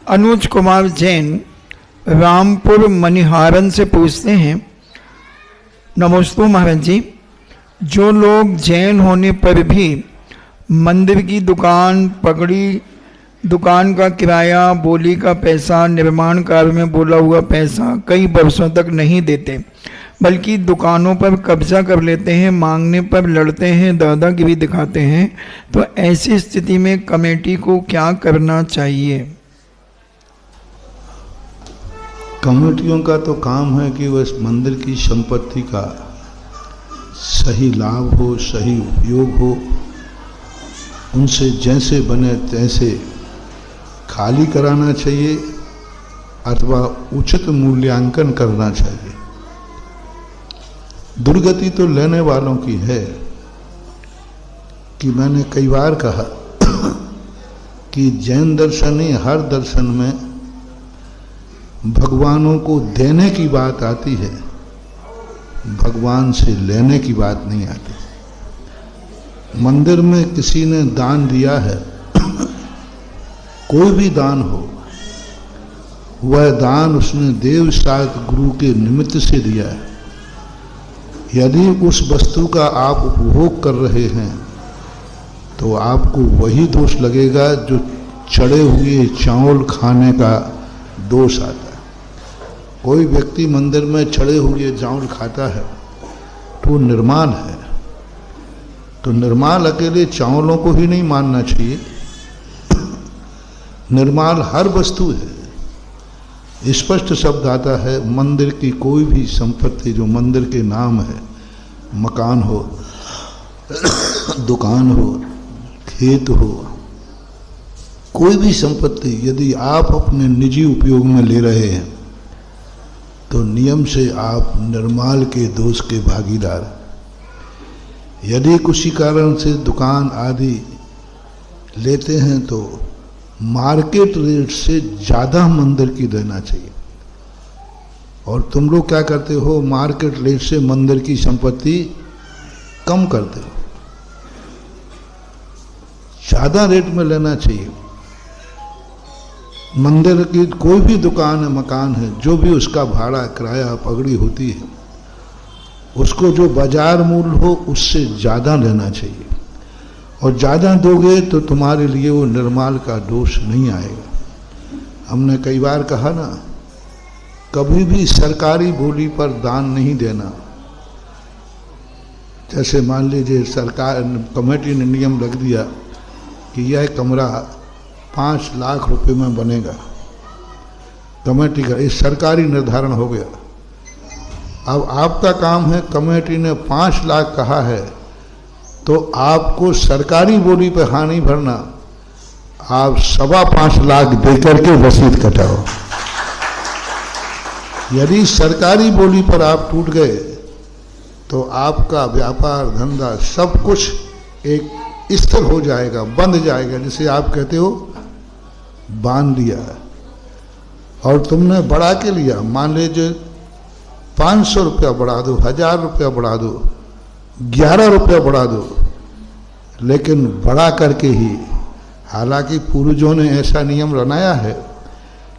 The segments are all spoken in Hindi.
अनुज कुमार जैन रामपुर मनिहारन से पूछते हैं, नमस्ते महाराज जी, जो लोग जैन होने पर भी मंदिर की दुकान, पगड़ी, दुकान का किराया, बोली का पैसा, निर्माण कार्य में बोला हुआ पैसा कई वर्षों तक नहीं देते, बल्कि दुकानों पर कब्जा कर लेते हैं, मांगने पर लड़ते हैं, दादागिरी दिखाते हैं, तो ऐसी स्थिति में कमेटी को क्या करना चाहिए? कमेटियों का तो काम है कि वह इस मंदिर की संपत्ति का सही लाभ हो, सही उपयोग हो, उनसे जैसे बने तैसे खाली कराना चाहिए अथवा उचित मूल्यांकन करना चाहिए। दुर्गति तो लेने वालों की है कि मैंने कई बार कहा कि जैन दर्शन ही हर दर्शन में भगवानों को देने की बात आती है, भगवान से लेने की बात नहीं आती। मंदिर में किसी ने दान दिया है, कोई भी दान हो, वह दान उसने देव सात गुरु के निमित्त से दिया है। यदि उस वस्तु का आप उपभोग कर रहे हैं तो आपको वही दोष लगेगा जो चढ़े हुए चावल खाने का दोष आता है। कोई व्यक्ति मंदिर में चढ़े हुए चावल खाता है तो निर्माल है, तो निर्माल अकेले चावलों को ही नहीं मानना चाहिए, निर्माल हर वस्तु है। स्पष्ट शब्द आता है, मंदिर की कोई भी संपत्ति जो मंदिर के नाम है, मकान हो, दुकान हो, खेत हो, कोई भी संपत्ति यदि आप अपने निजी उपयोग में ले रहे हैं तो नियम से आप निर्माल के दोष के भागीदार। यदि किसी कारण से दुकान आदि लेते हैं तो मार्केट रेट से ज़्यादा मंदिर की देना चाहिए। और तुम लोग क्या करते हो, मार्केट रेट से मंदिर की संपत्ति कम करते हो, ज़्यादा रेट में लेना चाहिए। मंदिर की कोई भी दुकान है, मकान है, जो भी उसका भाड़ा, किराया, पगड़ी होती है, उसको जो बाजार मूल्य हो उससे ज़्यादा लेना चाहिए। और ज़्यादा दोगे तो तुम्हारे लिए वो निर्माल का दोष नहीं आएगा। हमने कई बार कहा ना, कभी भी सरकारी बोली पर दान नहीं देना। जैसे मान लीजिए सरकार, कमेटी ने नियम रख दिया कि यह कमरा 5 लाख रुपए में बनेगा, कमेटी का ये सरकारी निर्धारण हो गया। अब आपका काम है, कमेटी ने 5 लाख कहा है तो आपको सरकारी बोली पे हाँ नहीं भरना, आप 5.25 लाख देकर के रसीद कटाओ। यदि सरकारी बोली पर आप टूट गए तो आपका व्यापार, धंधा, सब कुछ एक स्थिर हो जाएगा, बंद जाएगा, जिसे आप कहते हो बांध लिया। और तुमने बढ़ा के लिया, मान लीजिए 500 रुपया बढ़ा दो, 1000 रुपया बढ़ा दो, 11 रुपया बढ़ा दो, लेकिन बढ़ा करके ही। हालांकि पूर्वजों ने ऐसा नियम बनाया है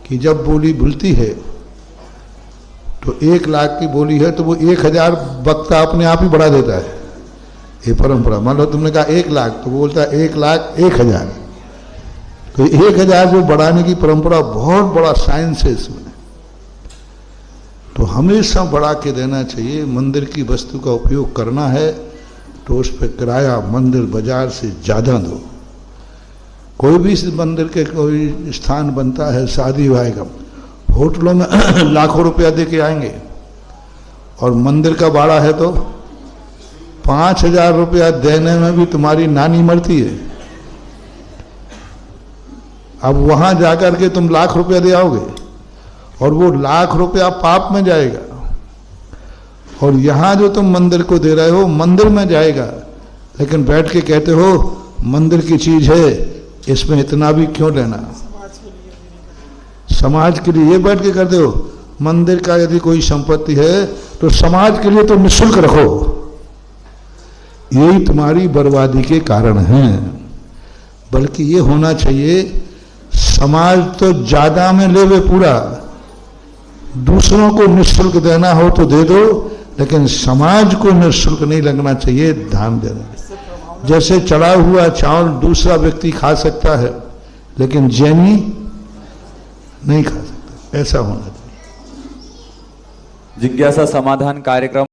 कि जब बोली बुलती है तो 1 लाख की बोली है तो वो 1000 वक्ता अपने आप ही बढ़ा देता है, ये परंपरा। मान लो तुमने कहा 1 लाख तो वो बोलता है 1 लाख 1000, तो 1000 जो बढ़ाने की परंपरा, बहुत बड़ा साइंस है इसमें। तो हमेशा बढ़ा के देना चाहिए। मंदिर की वस्तु का उपयोग करना है तो उस पर किराया मंदिर बाजार से ज़्यादा दो। कोई भी मंदिर के कोई स्थान बनता है, शादी विवाह का, होटलों में लाखों रुपया दे के आएंगे और मंदिर का भाड़ा है तो 5000 रुपया देने में भी तुम्हारी नानी मरती है। अब वहां जाकर के तुम लाख रुपया दे आओगे और वो लाख रुपया पाप में जाएगा, और यहां जो तुम मंदिर को दे रहे हो मंदिर में जाएगा, लेकिन बैठ के कहते हो मंदिर की चीज है, इसमें इतना भी क्यों लेना। समाज के लिए ये बैठ के करते हो। मंदिर का यदि कोई संपत्ति है तो समाज के लिए तो निःशुल्क रखो। यही तुम्हारी बर्बादी के कारण हैं। बल्कि ये होना चाहिए समाज तो ज्यादा में लेवे पूरा, दूसरों को निःशुल्क देना हो तो दे दो, लेकिन समाज को निःशुल्क नहीं लगना चाहिए, ध्यान देना। जैसे चढ़ा हुआ चावल दूसरा व्यक्ति खा सकता है, लेकिन जैनी नहीं खा सकता, ऐसा होना चाहिए। जिज्ञासा समाधान कार्यक्रम